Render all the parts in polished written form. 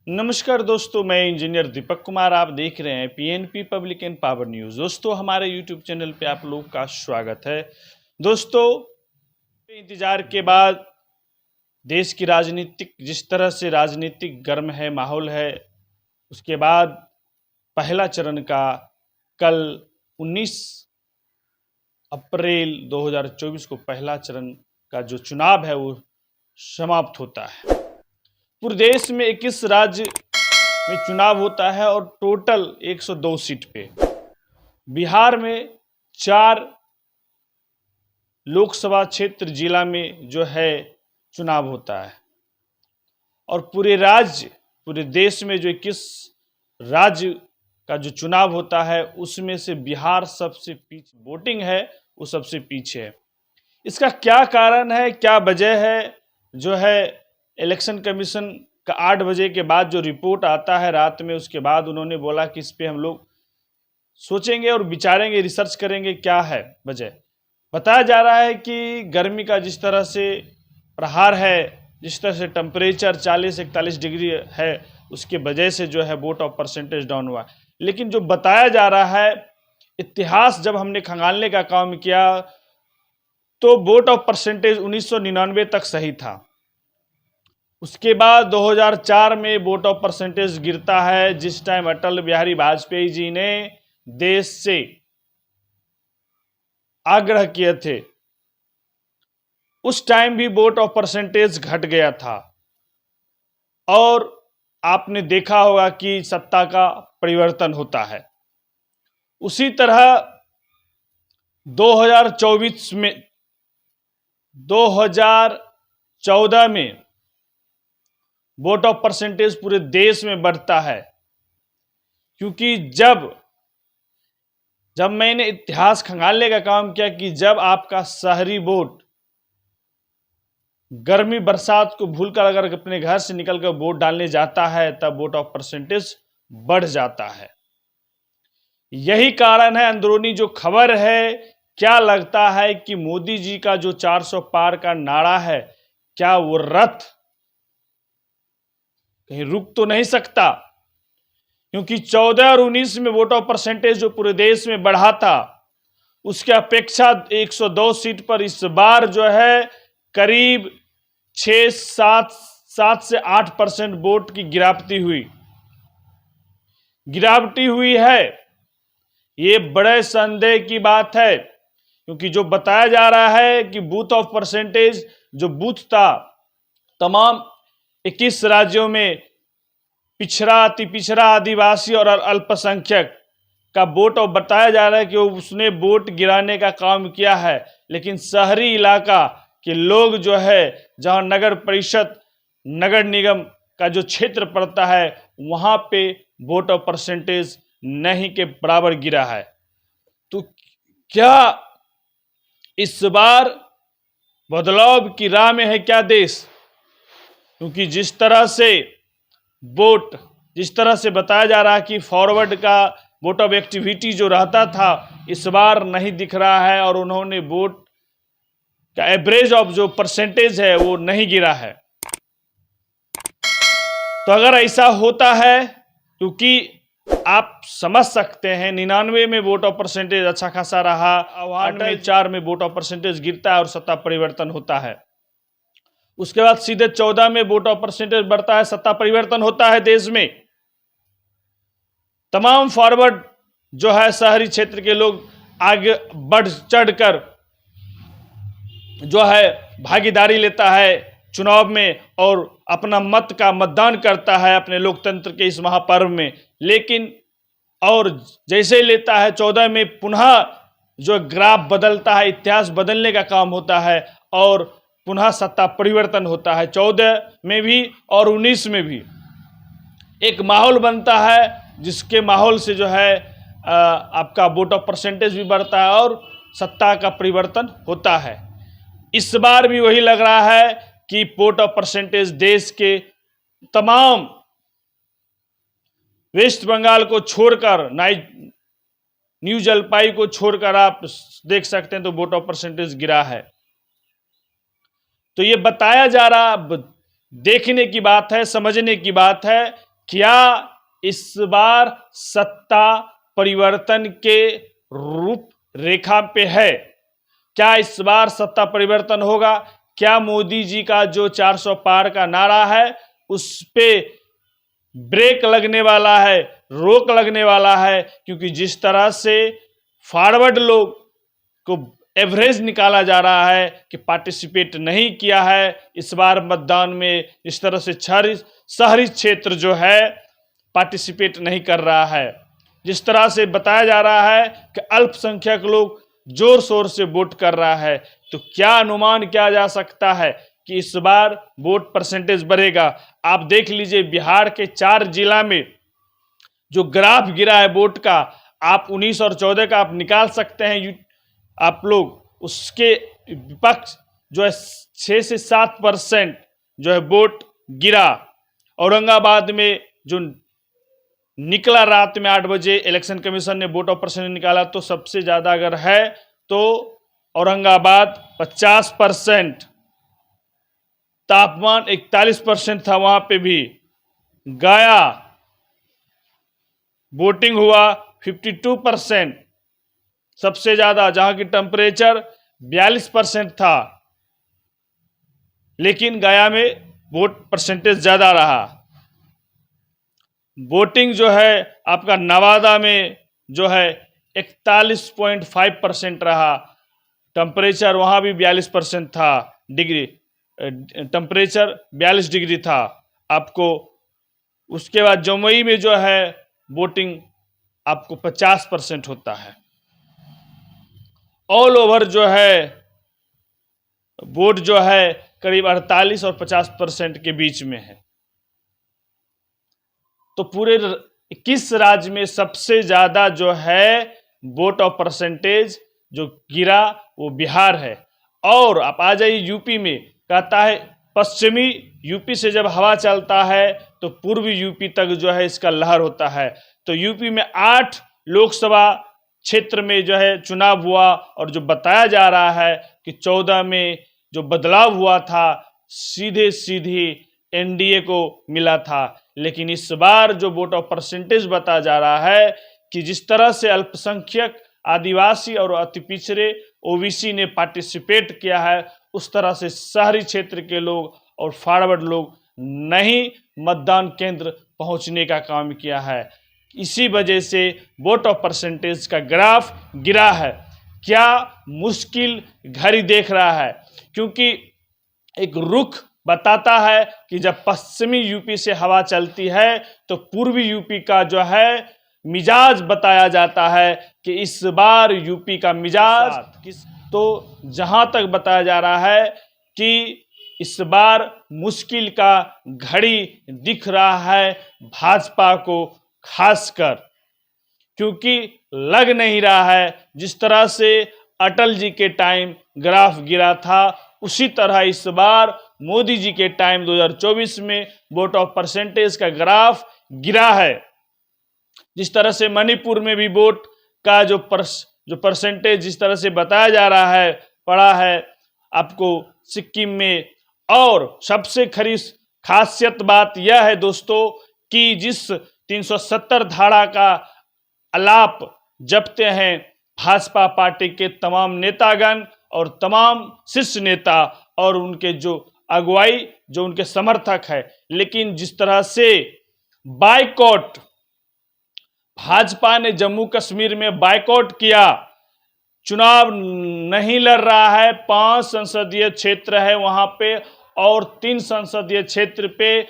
नमस्कार दोस्तों, मैं इंजीनियर दीपक कुमार। आप देख रहे हैं PNP public and power news. दोस्तों, हमारे यूट्यूब चैनल पे आप लोग का स्वागत है। दोस्तों, इंतजार के बाद देश की राजनीतिक जिस तरह से राजनीतिक गर्म है माहौल है, उसके बाद पहला चरण का कल 19 अप्रैल 2024 को पहला चरण का जो चुनाव है वो समाप्त होता है। पूरे देश में 21 राज्य में चुनाव होता है और टोटल 102 सीट पे बिहार में 4 लोकसभा क्षेत्र जिला में जो है चुनाव होता है और पूरे देश में जो 21 राज्य का जो चुनाव होता है उसमें से बिहार सबसे पीछे, वोटिंग है वो सबसे पीछे है। इसका क्या कारण है, क्या वजह है? जो है इलेक्शन कमीशन का 8 बजे के बाद जो रिपोर्ट आता है रात में, उसके बाद उन्होंने बोला कि इस पे हम लोग सोचेंगे और विचारेंगे, रिसर्च करेंगे क्या है वजह। बताया जा रहा है कि गर्मी का जिस तरह से प्रहार है, जिस तरह से टेम्परेचर 40-41 डिग्री है, उसके वजह से जो है वोट ऑफ परसेंटेज डाउन हुआ। लेकिन जो बताया जा रहा है, इतिहास जब हमने खंगालने का काम किया तो वोट ऑफ परसेंटेज 1999 तक सही था। उसके बाद 2004 में वोट ऑफ परसेंटेज गिरता है, जिस टाइम अटल बिहारी वाजपेयी जी ने देश से आग्रह किए थे, उस टाइम भी वोट ऑफ परसेंटेज घट गया था। और आपने देखा होगा कि सत्ता का परिवर्तन होता है। उसी तरह 2014 में वोट ऑफ परसेंटेज पूरे देश में बढ़ता है, क्योंकि जब मैंने इतिहास खंगालने का काम किया कि जब आपका शहरी वोट गर्मी बरसात को भूलकर अगर अपने घर से निकलकर वोट डालने जाता है तब वोट ऑफ परसेंटेज बढ़ जाता है। यही कारण है। अंदरूनी जो खबर है, क्या लगता है कि मोदी जी का जो 400 पार का नारा है, क्या वो रथ कहीं रुक तो नहीं सकता? क्योंकि 14 और 19 में वोट ऑफ परसेंटेज जो पूरे देश में बढ़ा था, उसके अपेक्षा 102 सीट पर इस बार जो है करीब 7 से 8% वोट की गिरावटी हुई है। ये बड़े संदेह की बात है, क्योंकि जो बताया जा रहा है कि बूथ ऑफ परसेंटेज जो बूथ था तमाम 21 राज्यों में पिछड़ा, अति पिछड़ा, आदिवासी और अल्पसंख्यक का वोट और बताया जा रहा है कि उसने वोट गिराने का काम किया है। लेकिन शहरी इलाका के लोग जो है, जहां नगर परिषद, नगर निगम का जो क्षेत्र पड़ता है, वहां पे वोट ऑफ परसेंटेज नहीं के बराबर गिरा है। तो क्या इस बार बदलाव की राह में है क्या देश? क्योंकि जिस तरह से बताया जा रहा है कि फॉरवर्ड का वोट ऑफ एक्टिविटी जो रहता था, इस बार नहीं दिख रहा है और उन्होंने वोट का एवरेज ऑफ जो परसेंटेज है वो नहीं गिरा है। तो अगर ऐसा होता है, क्योंकि आप समझ सकते हैं 99 में वोट ऑफ परसेंटेज अच्छा खासा रहा, 4 में वोट ऑफ परसेंटेज गिरता है और सत्ता परिवर्तन होता है। उसके बाद सीधे 14 में वोट ऑफ परसेंटेज बढ़ता है, सत्ता परिवर्तन होता है देश में। तमाम फॉरवर्ड जो है शहरी क्षेत्र के लोग आगे बढ़ चढ़कर जो है भागीदारी लेता है चुनाव में और अपना मत का मतदान करता है अपने लोकतंत्र के इस महापर्व में। लेकिन और जैसे ही लेता है 14 में पुनः जो ग्राफ बदलता है, इतिहास बदलने का काम होता है और पुनः सत्ता परिवर्तन होता है। 14 में भी और 19 में भी एक माहौल बनता है, जिसके माहौल से जो है आपका वोट ऑफ परसेंटेज भी बढ़ता है और सत्ता का परिवर्तन होता है। इस बार भी वही लग रहा है कि वोट ऑफ परसेंटेज देश के तमाम वेस्ट बंगाल को छोड़कर, न्यू जलपाई को छोड़कर आप देख सकते हैं तो वोट ऑफ परसेंटेज गिरा है। तो ये बताया जा रहा, देखने की बात है, समझने की बात है क्या इस बार सत्ता परिवर्तन के रूप रेखा पे है? क्या इस बार सत्ता परिवर्तन होगा? क्या मोदी जी का जो 400 पार का नारा है उस पे ब्रेक लगने वाला है, रोक लगने वाला है? क्योंकि जिस तरह से फॉरवर्ड लोग को एवरेज निकाला जा रहा है कि पार्टिसिपेट नहीं किया है इस बार मतदान में, इस तरह से शहरी क्षेत्र जो है पार्टिसिपेट नहीं कर रहा है, जिस तरह से बताया जा रहा है कि अल्पसंख्यक लोग जोर शोर से वोट कर रहा है, तो क्या अनुमान किया जा सकता है कि इस बार वोट परसेंटेज बढ़ेगा? आप देख लीजिए बिहार के 4 जिला में जो ग्राफ गिरा है वोट का, आप 19 और 14 का आप निकाल सकते हैं आप लोग, उसके विपक्ष जो है 6 से 7% जो है वोट गिरा। औरंगाबाद में जो निकला रात में 8 बजे इलेक्शन कमीशन ने वोट ऑफ परसेंटेज निकाला, तो सबसे ज़्यादा अगर है तो औरंगाबाद 50%, तापमान 41% था वहां पे भी। गया वोटिंग हुआ 52%, सबसे ज्यादा, जहां की टेम्परेचर 42% था, लेकिन गया में वोट परसेंटेज ज्यादा रहा। वोटिंग जो है आपका नवादा में जो है 41.5% रहा, टेम्परेचर वहां भी 42% था, डिग्री टेम्परेचर 42 डिग्री था आपको। उसके बाद जमुई में जो है वोटिंग आपको 50% होता है। ऑल ओवर जो है वोट जो है करीब 48 और 50% के बीच में है। तो पूरे किस राज्य में सबसे ज्यादा जो है वोट ऑफ परसेंटेज जो गिरा वो बिहार है। और आप आ जाइए यूपी में, कहता है पश्चिमी यूपी से जब हवा चलता है तो पूर्वी यूपी तक जो है इसका लहर होता है। तो यूपी में 8 लोकसभा क्षेत्र में जो है चुनाव हुआ, और जो बताया जा रहा है कि 14 में जो बदलाव हुआ था सीधे एनडीए को मिला था। लेकिन इस बार जो वोट ऑफ परसेंटेज बताया जा रहा है कि जिस तरह से अल्पसंख्यक, आदिवासी और अति पिछड़े ओबीसी ने पार्टिसिपेट किया है, उस तरह से शहरी क्षेत्र के लोग और फॉरवर्ड लोग नहीं मतदान केंद्र पहुंचने का काम किया है। इसी वजह से वोट ऑफ परसेंटेज का ग्राफ गिरा है। क्या मुश्किल घड़ी देख रहा है, क्योंकि एक रुख बताता है कि जब पश्चिमी यूपी से हवा चलती है तो पूर्वी यूपी का जो है मिजाज बताया जाता है कि इस बार यूपी का मिजाज तो जहां तक बताया जा रहा है कि इस बार मुश्किल का घड़ी दिख रहा है भाजपा को खासकर, क्योंकि लग नहीं रहा है जिस तरह से अटल जी के टाइम ग्राफ गिरा था उसी तरह इस बार मोदी जी के टाइम 2024 में वोट ऑफ परसेंटेज का ग्राफ गिरा है। जिस तरह से मणिपुर में भी वोट का जो परसेंटेज जिस तरह से बताया जा रहा है पड़ा है आपको सिक्किम में। और सबसे खासियत बात यह है दोस्तों कि जिस 370 धारा का आलाप जपते हैं भाजपा पार्टी के तमाम नेतागण और तमाम शीर्ष नेता और उनके जो अगुवाई जो उनके समर्थक है, लेकिन जिस तरह से बायकॉट भाजपा ने जम्मू कश्मीर में बायकॉट किया, चुनाव नहीं लड़ रहा है, 5 संसदीय क्षेत्र है वहां पे और 3 संसदीय क्षेत्र पे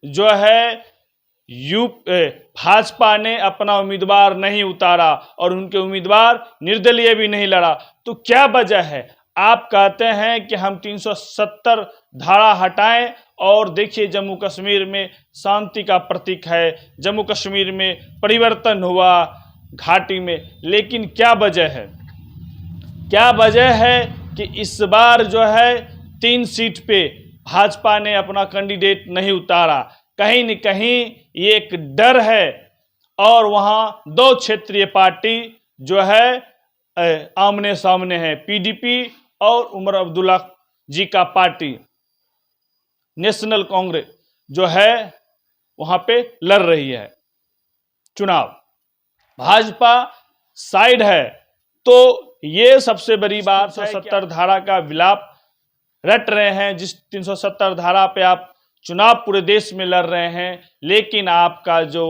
जो है भाजपा ने अपना उम्मीदवार नहीं उतारा और उनके उम्मीदवार निर्दलीय भी नहीं लड़ा। तो क्या वजह है? आप कहते हैं कि हम 370 धारा हटाएं और देखिए जम्मू कश्मीर में शांति का प्रतीक है, जम्मू कश्मीर में परिवर्तन हुआ घाटी में, लेकिन क्या वजह है? क्या वजह है कि इस बार जो है 3 सीट पे भाजपा ने अपना कैंडिडेट नहीं उतारा? कहीं न कहीं ये एक डर है और वहाँ 2 क्षेत्रीय पार्टी जो है आमने सामने है, पीडीपी और उमर अब्दुल्ला जी का पार्टी नेशनल कांग्रेस जो है वहां पे लड़ रही है चुनाव, भाजपा साइड है। तो ये सबसे बड़ी बात है। 370 धारा का विलाप रट रहे हैं, जिस 370 धारा पे आप चुनाव पूरे देश में लड़ रहे हैं, लेकिन आपका जो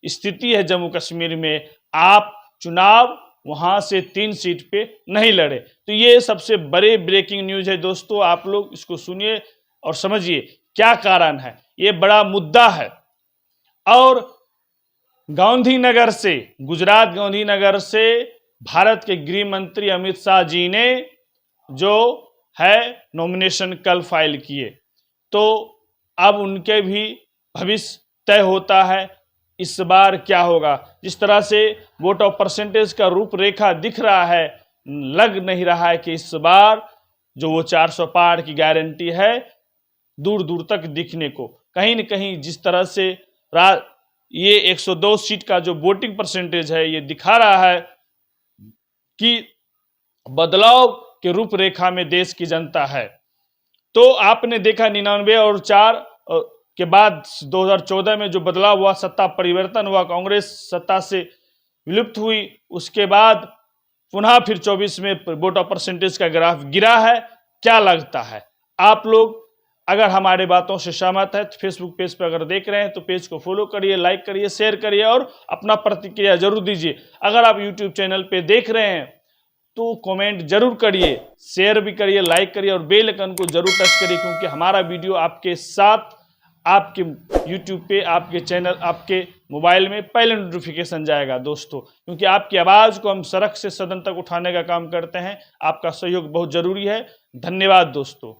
स्थिति है जम्मू कश्मीर में, आप चुनाव वहां से 3 सीट पे नहीं लड़े। तो ये सबसे बड़े ब्रेकिंग न्यूज है दोस्तों, आप लोग इसको सुनिए और समझिए क्या कारण है। ये बड़ा मुद्दा है। और गांधीनगर से, गुजरात गांधीनगर से भारत के गृह मंत्री अमित शाह जी ने जो है नॉमिनेशन कल फाइल किए, तो अब उनके भी भविष्य तय होता है। इस बार क्या होगा, जिस तरह से वोट ऑफ परसेंटेज का रूपरेखा दिख रहा है, लग नहीं रहा है कि इस बार जो वो 400 पार की गारंटी है दूर दूर तक दिखने को। कहीं न कहीं जिस तरह से ये 102 सीट का जो वोटिंग परसेंटेज है, ये दिखा रहा है कि बदलाव के रूपरेखा में देश की जनता है। तो आपने देखा 99 और 4 के बाद 2014 में जो बदलाव हुआ, सत्ता परिवर्तन हुआ, कांग्रेस सत्ता से विलुप्त हुई, उसके बाद पुनः फिर 24 में वोट ऑफ परसेंटेज का ग्राफ गिरा है। क्या लगता है आप लोग? अगर हमारे बातों से सहमत है तो फेसबुक पेज पर अगर देख रहे हैं तो पेज को फॉलो करिए, लाइक करिए, शेयर करिए और अपना प्रतिक्रिया जरूर दीजिए। अगर आप यूट्यूब चैनल पे देख रहे हैं तो कमेंट जरूर करिए, शेयर भी करिए, लाइक करिए और बेल आइकन को जरूर टच करिए, क्योंकि हमारा वीडियो आपके साथ आपके यूट्यूब पे, आपके चैनल, आपके मोबाइल में पहले नोटिफिकेशन जाएगा दोस्तों। क्योंकि आपकी आवाज़ को हम सड़क से सदन तक उठाने का काम करते हैं। आपका सहयोग बहुत जरूरी है। धन्यवाद दोस्तों।